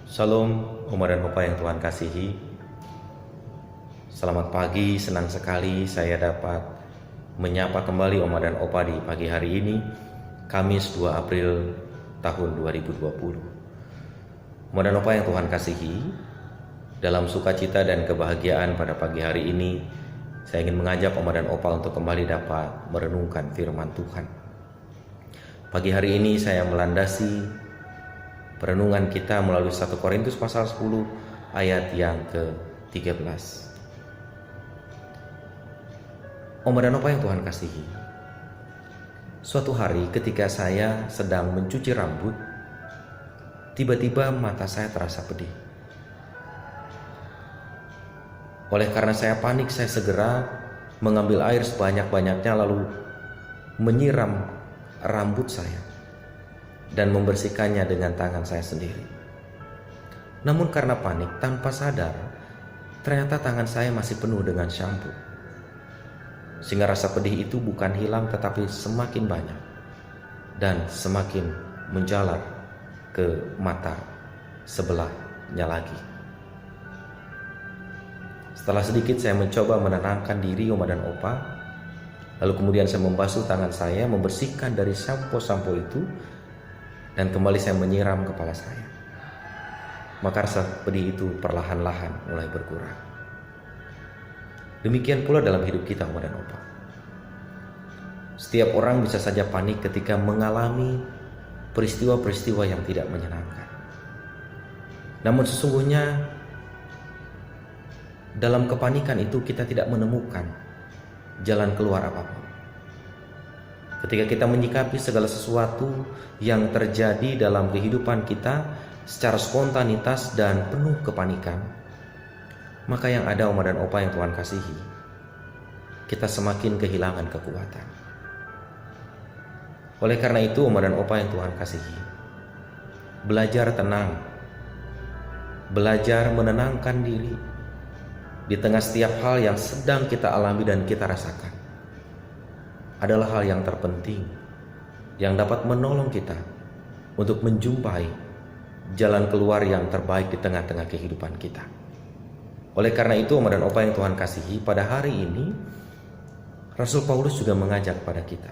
Salam Oma dan Opa yang Tuhan kasihi. Selamat pagi, senang sekali saya dapat menyapa kembali Oma dan Opa di pagi hari ini, Kamis 2 April tahun 2020. Oma dan Opa yang Tuhan kasihi, dalam sukacita dan kebahagiaan pada pagi hari ini, saya ingin mengajak Oma dan Opa untuk kembali dapat merenungkan firman Tuhan. Pagi hari ini saya melandasi perenungan kita melalui 1 Korintus pasal 10 ayat yang ke-13. Oma dan Opa yang Tuhan kasihi, suatu hari ketika saya sedang mencuci rambut, tiba-tiba mata saya terasa pedih. Oleh karena saya panik, saya segera mengambil air sebanyak-banyaknya lalu menyiram rambut saya dan membersihkannya dengan tangan saya sendiri. Namun karena panik, tanpa sadar, ternyata tangan saya masih penuh dengan shampoo. Sehingga rasa pedih itu bukan hilang tetapi semakin banyak dan semakin menjalar ke mata sebelahnya lagi. Setelah sedikit saya mencoba menenangkan diri Oma dan Opa, lalu kemudian saya membasuh tangan saya, membersihkan dari sampo-sampo itu, dan kembali saya menyiram kepala saya. Maka rasa pedih itu perlahan-lahan mulai berkurang. Demikian pula dalam hidup kita, Oma dan Opa. Setiap orang bisa saja panik ketika mengalami peristiwa-peristiwa yang tidak menyenangkan. Namun sesungguhnya dalam kepanikan itu kita tidak menemukan jalan keluar apapun. Ketika kita menyikapi segala sesuatu yang terjadi dalam kehidupan kita secara spontanitas dan penuh kepanikan, maka yang ada Oma dan Opa yang Tuhan kasihi, kita semakin kehilangan kekuatan. Oleh karena itu Oma dan Opa yang Tuhan kasihi, belajar tenang, belajar menenangkan diri di tengah setiap hal yang sedang kita alami dan kita rasakan adalah hal yang terpenting yang dapat menolong kita untuk menjumpai jalan keluar yang terbaik di tengah-tengah kehidupan kita. Oleh karena itu Oma dan Opa yang Tuhan kasihi, pada hari ini Rasul Paulus juga mengajak pada kita.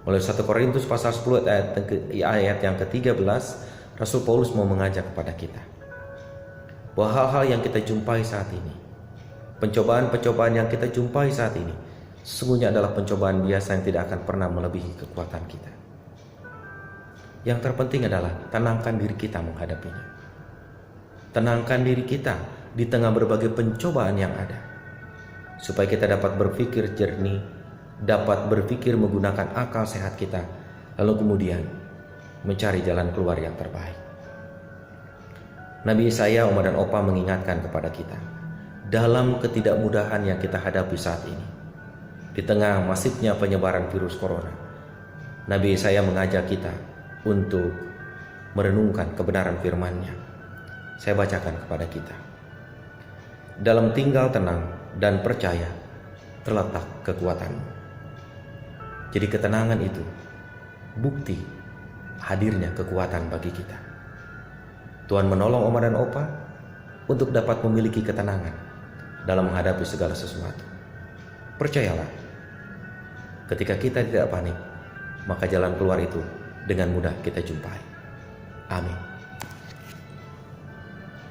Oleh 1 Korintus pasal 10 ayat yang ke-13, Rasul Paulus mau mengajak kepada kita bahwa hal-hal yang kita jumpai saat ini, pencobaan-pencobaan yang kita jumpai saat ini, sesungguhnya adalah pencobaan biasa yang tidak akan pernah melebihi kekuatan kita. Yang terpenting adalah tenangkan diri kita menghadapinya. Tenangkan diri kita di tengah berbagai pencobaan yang ada, supaya kita dapat berpikir jernih, dapat berpikir menggunakan akal sehat kita, lalu kemudian mencari jalan keluar yang terbaik. Nabi Yesaya, Oma dan Opa mengingatkan kepada kita, dalam ketidakmudahan yang kita hadapi saat ini, di tengah masifnya penyebaran virus corona, Nabi Yesaya mengajak kita untuk merenungkan kebenaran firman-Nya. Saya bacakan kepada kita. Dalam tinggal tenang dan percaya terletak kekuatanmu. Jadi ketenangan itu bukti hadirnya kekuatan bagi kita. Tuhan menolong Oma dan Opa untuk dapat memiliki ketenangan dalam menghadapi segala sesuatu. Percayalah, ketika kita tidak panik, maka jalan keluar itu dengan mudah kita jumpai. Amin.